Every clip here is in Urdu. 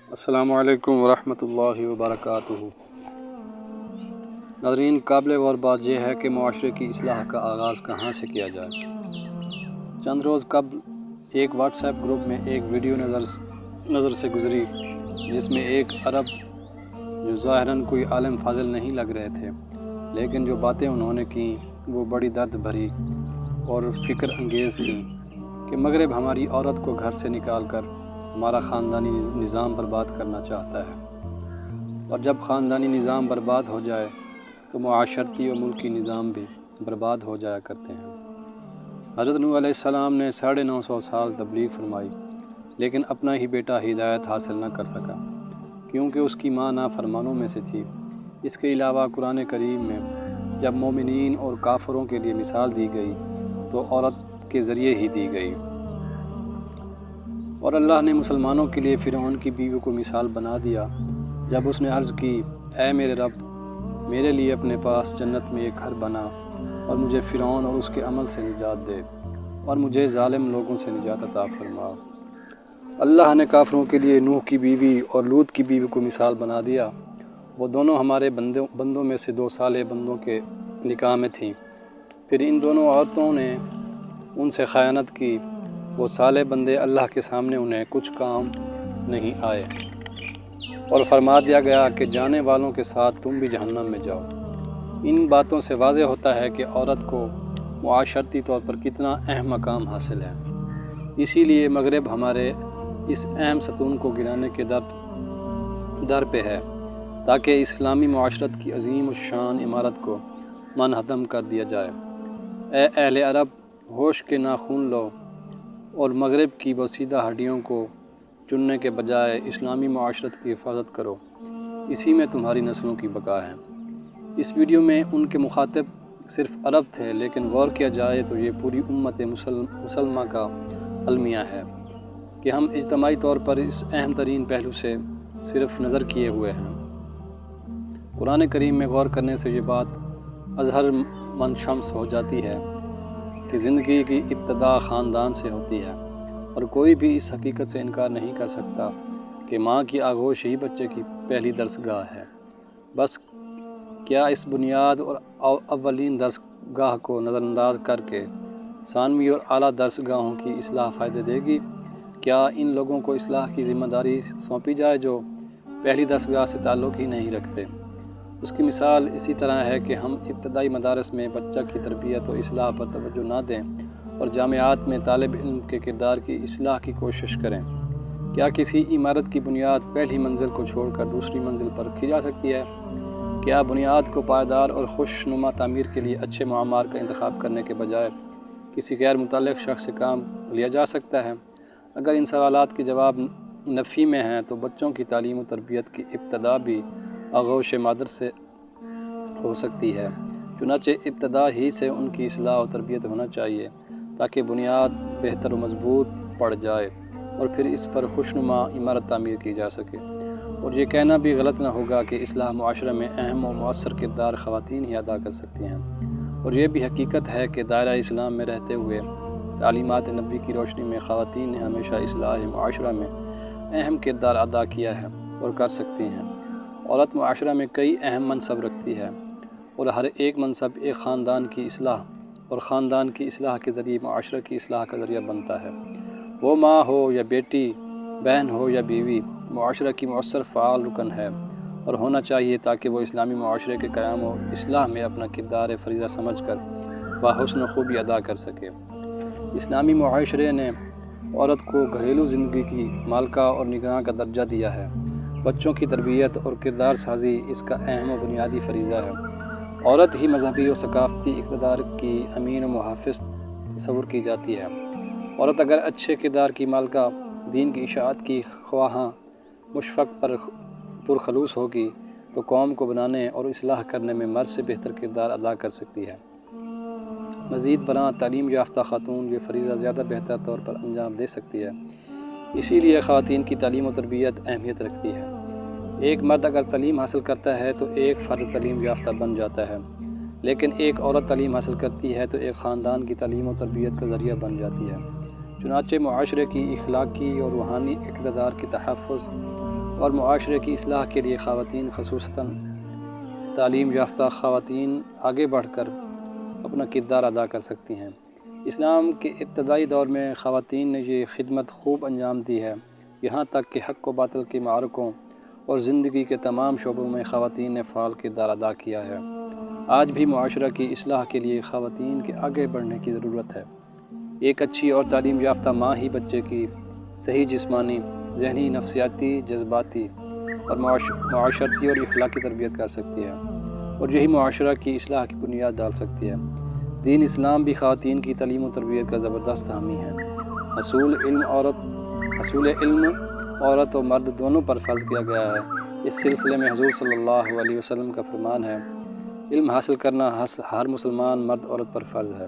السلام علیکم ورحمۃ اللہ وبرکاتہ۔ ناظرین، قابل غور بات یہ ہے کہ معاشرے کی اصلاح کا آغاز کہاں سے کیا جائے۔ چند روز قبل ایک واٹس ایپ گروپ میں ایک ویڈیو نظر سے گزری جس میں ایک عرب جو ظاہراً کوئی عالم فاضل نہیں لگ رہے تھے، لیکن جو باتیں انہوں نے کی وہ بڑی درد بھری اور فکر انگیز تھیں کہ مغرب ہماری عورت کو گھر سے نکال کر ہمارا خاندانی نظام برباد کرنا چاہتا ہے، اور جب خاندانی نظام برباد ہو جائے تو معاشرتی اور ملکی نظام بھی برباد ہو جایا کرتے ہیں۔ حضرت نوح علیہ السلام نے 950 سال تبلیغ فرمائی، لیکن اپنا ہی بیٹا ہدایت حاصل نہ کر سکا کیونکہ اس کی ماں نافرمانوں میں سے تھی۔ اس کے علاوہ قرآن کریم میں جب مومنین اور کافروں کے لیے مثال دی گئی تو عورت کے ذریعے ہی دی گئی، اور اللہ نے مسلمانوں کے لیے فرعون کی بیوی کو مثال بنا دیا جب اس نے عرض کی، اے میرے رب، میرے لیے اپنے پاس جنت میں ایک گھر بنا اور مجھے فرعون اور اس کے عمل سے نجات دے اور مجھے ظالم لوگوں سے نجات عطا فرما۔ اللہ نے کافروں کے لیے نوح کی بیوی اور لوط کی بیوی کو مثال بنا دیا۔ وہ دونوں ہمارے بندوں میں سے 2 صالح بندوں کے نکاح میں تھیں، پھر ان دونوں عورتوں نے ان سے خیانت کی۔ وہ صالح بندے اللہ کے سامنے انہیں کچھ کام نہیں آئے اور فرما دیا گیا کہ جانے والوں کے ساتھ تم بھی جہنم میں جاؤ۔ ان باتوں سے واضح ہوتا ہے کہ عورت کو معاشرتی طور پر کتنا اہم مقام حاصل ہے۔ اسی لیے مغرب ہمارے اس اہم ستون کو گرانے کے در پہ ہے تاکہ اسلامی معاشرت کی عظیم الشان عمارت کو منہدم کر دیا جائے۔ اے اہل عرب، ہوش کے ناخن لو اور مغرب کی بوسیدہ ہڈیوں کو چننے کے بجائے اسلامی معاشرت کی حفاظت کرو، اسی میں تمہاری نسلوں کی بقا ہے۔ اس ویڈیو میں ان کے مخاطب صرف عرب تھے، لیکن غور کیا جائے تو یہ پوری امت مسلمہ کا المیہ ہے کہ ہم اجتماعی طور پر اس اہم ترین پہلو سے صرف نظر کیے ہوئے ہیں۔ قرآن کریم میں غور کرنے سے یہ بات اظہر من شمس ہو جاتی ہے کہ زندگی کی ابتدا خاندان سے ہوتی ہے، اور کوئی بھی اس حقیقت سے انکار نہیں کر سکتا کہ ماں کی آغوش ہی بچے کی پہلی درسگاہ ہے۔ بس کیا اس بنیاد اور اولین درسگاہ کو نظر انداز کر کے ثانوی اور اعلیٰ درسگاہوں کی اصلاح فائدہ دے گی؟ کیا ان لوگوں کو اصلاح کی ذمہ داری سونپی جائے جو پہلی درسگاہ سے تعلق ہی نہیں رکھتے؟ اس کی مثال اسی طرح ہے کہ ہم ابتدائی مدارس میں بچہ کی تربیت و اصلاح پر توجہ نہ دیں اور جامعات میں طالب علم کے کردار کی اصلاح کی کوشش کریں۔ کیا کسی عمارت کی بنیاد پہلی منزل کو چھوڑ کر دوسری منزل پر رکھی جا سکتی ہے؟ کیا بنیاد کو پائیدار اور خوشنما تعمیر کے لیے اچھے معمار کا انتخاب کرنے کے بجائے کسی غیر متعلق شخص سے کام لیا جا سکتا ہے؟ اگر ان سوالات کے جواب نفی میں ہیں تو بچوں کی تعلیم و تربیت کی ابتدا بھی آغوش مادر سے ہو سکتی ہے۔ چنانچہ ابتدا ہی سے ان کی اصلاح و تربیت ہونا چاہیے تاکہ بنیاد بہتر و مضبوط پڑ جائے اور پھر اس پر خوشنما عمارت تعمیر کی جا سکے۔ اور یہ کہنا بھی غلط نہ ہوگا کہ اصلاح معاشرہ میں اہم و مؤثر کردار خواتین ہی ادا کر سکتی ہیں، اور یہ بھی حقیقت ہے کہ دائرہ اسلام میں رہتے ہوئے تعلیمات نبی کی روشنی میں خواتین نے ہمیشہ اصلاح معاشرہ میں اہم کردار ادا کیا ہے اور کر سکتی ہیں۔ عورت معاشرہ میں کئی اہم منصب رکھتی ہے، اور ہر ایک منصب ایک خاندان کی اصلاح اور خاندان کی اصلاح کے ذریعے معاشرہ کی اصلاح کا ذریعہ بنتا ہے۔ وہ ماں ہو یا بیٹی، بہن ہو یا بیوی، معاشرہ کی مؤثر فعال رکن ہے اور ہونا چاہیے تاکہ وہ اسلامی معاشرے کے قیام و اصلاح میں اپنا کردار فریضہ سمجھ کر بحسن خوبی ادا کر سکے۔ اسلامی معاشرے نے عورت کو گھریلو زندگی کی مالکہ اور نگراں کا درجہ دیا ہے۔ بچوں کی تربیت اور کردار سازی اس کا اہم و بنیادی فریضہ ہے۔ عورت ہی مذہبی و ثقافتی اقتدار کی امین و محافظ تصور کی جاتی ہے۔ عورت اگر اچھے کردار کی مالکہ، دین کی اشاعت کی خواہاں، مشفق پرخلوص ہوگی تو قوم کو بنانے اور اصلاح کرنے میں مرد سے بہتر کردار ادا کر سکتی ہے۔ مزید برآں تعلیم یافتہ خاتون یہ فریضہ زیادہ بہتر طور پر انجام دے سکتی ہے۔ اسی لیے خواتین کی تعلیم و تربیت اہمیت رکھتی ہے۔ ایک مرد اگر تعلیم حاصل کرتا ہے تو ایک فرد تعلیم یافتہ بن جاتا ہے۔ لیکن ایک عورت تعلیم حاصل کرتی ہے تو ایک خاندان کی تعلیم و تربیت کا ذریعہ بن جاتی ہے۔ چنانچہ معاشرے کی اخلاقی اور روحانی اقتدار کے تحفظ اور معاشرے کی اصلاح کے لیے خواتین، خصوصاً تعلیم یافتہ خواتین، آگے بڑھ کر اپنا کردار ادا کر سکتی ہیں۔ اسلام کے ابتدائی دور میں خواتین نے یہ خدمت خوب انجام دی ہے، یہاں تک کہ حق و باطل کے معرکوں اور زندگی کے تمام شعبوں میں خواتین نے فعال کردار ادا کیا ہے۔ آج بھی معاشرہ کی اصلاح کے لیے خواتین کے آگے بڑھنے کی ضرورت ہے۔ ایک اچھی اور تعلیم یافتہ ماں ہی بچے کی صحیح جسمانی، ذہنی، نفسیاتی، جذباتی اور معاشرتی اور اخلاقی تربیت کر سکتی ہے، اور یہی معاشرہ کی اصلاح کی بنیاد ڈال سکتی ہے۔ دین اسلام بھی خواتین کی تعلیم و تربیت کا زبردست حامی ہے۔ حصول علم عورت و مرد دونوں پر فرض کیا گیا ہے۔ اس سلسلے میں حضور صلی اللہ علیہ وسلم کا فرمان ہے، علم حاصل کرنا ہر مسلمان مرد عورت پر فرض ہے۔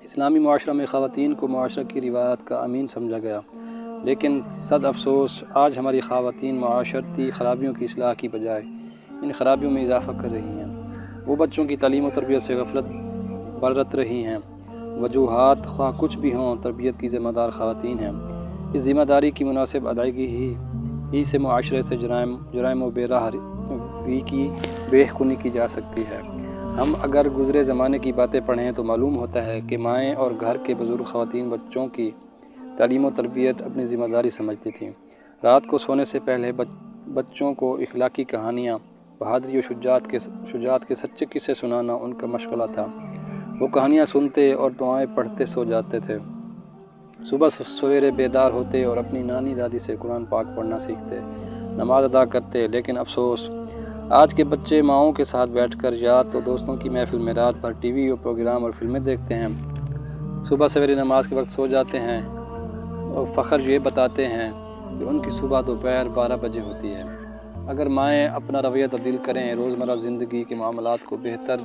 اسلامی معاشرہ میں خواتین کو معاشرہ کی روایات کا امین سمجھا گیا، لیکن صد افسوس آج ہماری خواتین معاشرتی خرابیوں کی اصلاح کی بجائے ان خرابیوں میں اضافہ کر رہی ہیں۔ وہ بچوں کی تعلیم و تربیت سے غفلت برت رہی ہیں۔ وجوہات خواہ کچھ بھی ہوں، تربیت کی ذمہ دار خواتین ہیں۔ اس ذمہ داری کی مناسب ادائیگی ہی سے معاشرے سے جرائم و بے راہی کی بے کنی کی جا سکتی ہے۔ ہم اگر گزرے زمانے کی باتیں پڑھیں تو معلوم ہوتا ہے کہ مائیں اور گھر کے بزرگ خواتین بچوں کی تعلیم و تربیت اپنی ذمہ داری سمجھتی تھیں۔ رات کو سونے سے پہلے بچوں کو اخلاقی کہانیاں، بہادری و شجاعت کے سچے قصے سنانا ان کا مشغلہ تھا۔ وہ کہانیاں سنتے اور دعائیں پڑھتے سو جاتے تھے، صبح سویرے بیدار ہوتے اور اپنی نانی دادی سے قرآن پاک پڑھنا سیکھتے، نماز ادا کرتے۔ لیکن افسوس آج کے بچے ماؤں کے ساتھ بیٹھ کر یا تو دوستوں کی محفل میں رات بھر ٹی وی اور پروگرام اور فلمیں دیکھتے ہیں، صبح سویرے نماز کے وقت سو جاتے ہیں اور فخر یہ بتاتے ہیں کہ ان کی صبح دوپہر 12 بجے ہوتی ہے۔ اگر مائیں اپنا رویہ تبدیل کریں، روزمرہ زندگی کے معاملات کو بہتر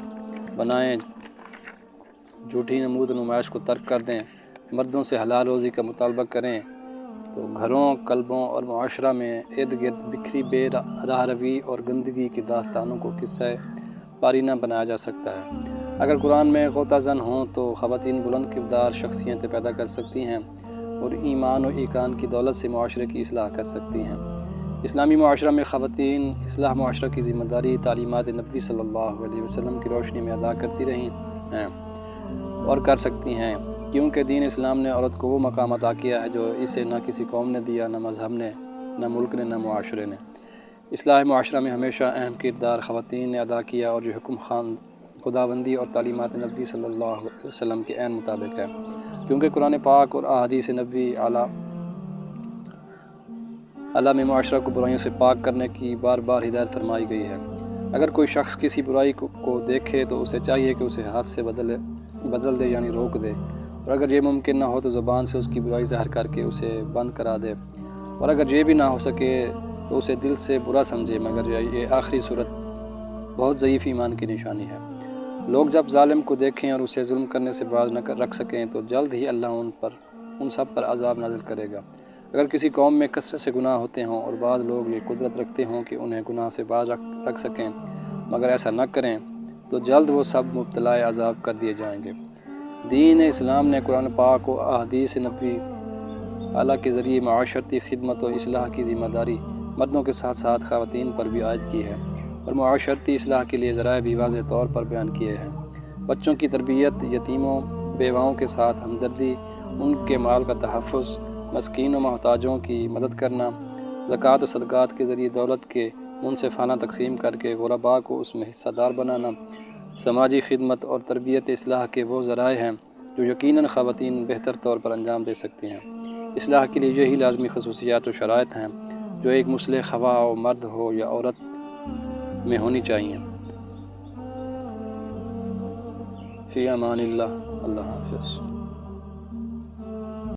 بنائیں، جھوٹی نمود نمائش کو ترک کر دیں، مردوں سے حلال روزی کا مطالبہ کریں، تو گھروں، قلبوں اور معاشرہ میں ارد گرد بکھری بے راہ روی اور گندگی کی داستانوں کو قصہ پارینہ بنایا جا سکتا ہے۔ اگر قرآن میں غوطہ زن ہوں تو خواتین بلند کردار شخصیتیں پیدا کر سکتی ہیں اور ایمان و ایقان کی دولت سے معاشرے کی اصلاح کر سکتی ہیں۔ اسلامی معاشرہ میں خواتین اصلاح معاشرہ کی ذمہ داری تعلیمات نبی صلی اللہ علیہ وسلم کی روشنی میں ادا کرتی رہی ہیں اور کر سکتی ہیں، کیونکہ دین اسلام نے عورت کو وہ مقام عطا کیا ہے جو اسے نہ کسی قوم نے دیا، نہ مذہب نے، نہ ملک نے، نہ معاشرے نے۔ اصلاح معاشرہ میں ہمیشہ اہم کردار خواتین نے ادا کیا اور یہ حکم خداوندی اور تعلیمات نبی صلی اللہ علیہ وسلم کے عین مطابق ہے، کیونکہ قرآن پاک اور احادیث نبی اعلیٰ میں معاشرہ کو برائیوں سے پاک کرنے کی بار بار ہدایت فرمائی گئی ہے۔ اگر کوئی شخص کسی برائی کو دیکھے تو اسے چاہیے کہ اسے ہاتھ سے بدل دے، یعنی روک دے، اور اگر یہ ممکن نہ ہو تو زبان سے اس کی برائی ظاہر کر کے اسے بند کرا دے، اور اگر یہ بھی نہ ہو سکے تو اسے دل سے برا سمجھے، مگر یہ آخری صورت بہت ضعیف ایمان کی نشانی ہے۔ لوگ جب ظالم کو دیکھیں اور اسے ظلم کرنے سے باز نہ رکھ سکیں تو جلد ہی اللہ ان سب پر عذاب نازل کرے گا۔ اگر کسی قوم میں کثرت سے گناہ ہوتے ہوں اور بعض لوگ یہ قدرت رکھتے ہوں کہ انہیں گناہ سے باز رکھ سکیں مگر ایسا نہ کریں تو جلد وہ سب مبتلا عذاب کر دیے جائیں گے۔ دین اسلام نے قرآن پاک و احادیث نبی اعلیٰ کے ذریعے معاشرتی خدمت و اصلاح کی ذمہ داری مردوں کے ساتھ ساتھ خواتین پر بھی عائد کی ہے، اور معاشرتی اصلاح کے لیے ذرائع بھی واضح طور پر بیان کیے ہیں۔ بچوں کی تربیت، یتیموں بیواؤں کے ساتھ ہمدردی، ان کے مال کا تحفظ، مسکین و محتاجوں کی مدد کرنا، زکوٰۃ و صدقات کے ذریعے دولت کے منصفانہ تقسیم کر کے غرباء کو اس میں حصہ دار بنانا، سماجی خدمت اور تربیت اصلاح کے وہ ذرائع ہیں جو یقیناً خواتین بہتر طور پر انجام دے سکتی ہیں۔ اصلاح کے لیے یہی لازمی خصوصیات و شرائط ہیں جو ایک مصلح خواہ و مرد ہو یا عورت میں ہونی چاہیے۔ فی امان اللہ، اللہ حافظ۔